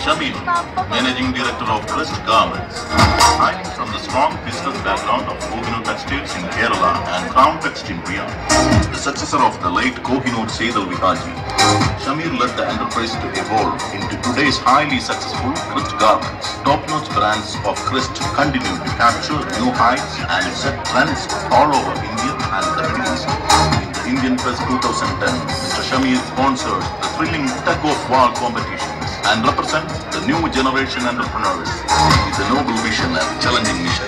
Shamir, Managing Director of Crest Garments. Hailing from the strong business background of Kohinoor Textiles in Kerala and Crown Text in Riyadh, the successor of the late Kohinoor Seidal Vihaji, Shamir led the enterprise to evolve into today's highly successful Crest Garments. Top-notch brands of Crest continue to capture new heights and set trends all over India and the Middle East. In the Indian Fest 2010, Mr. Shamir sponsored the thrilling tug-of-war competitions and represents the new generation entrepreneurs with a noble vision and challenging mission.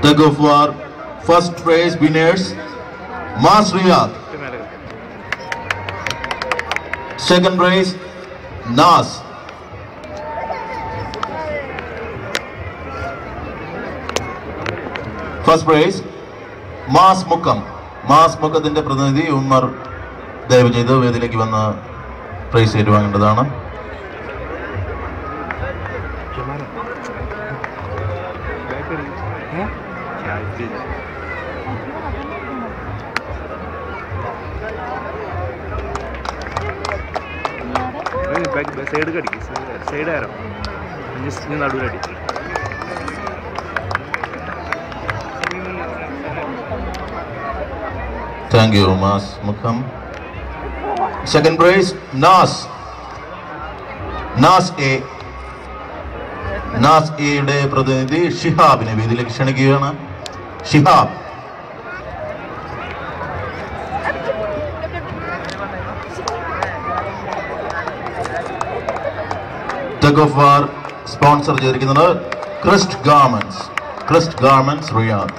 Tug-of-war first prize winners: Mas Riyadh. Second prize, Nas. First prize, Mas Mukam. Mas Mukadinte പ്രതിനിധി ഉമർ ദയവ് ചെയ്ത് വേദിയിലേക്ക് വന്ന് price ഏറ്റുവാങ്ങേണ്ടതാണ്. Thank you, Mas Mukam. Second prize, Nas. Nas A. Nas A യുടെ പ്രതിനിധി ഷിഹാബിനെ വേദിയിലേക്ക് ക്ഷണിക്കുകയാണ്. Shihab. Tug of War sponsor ചെയ്തിരിക്കുന്നത് Crest Garments. Crest Garments, Riyadh.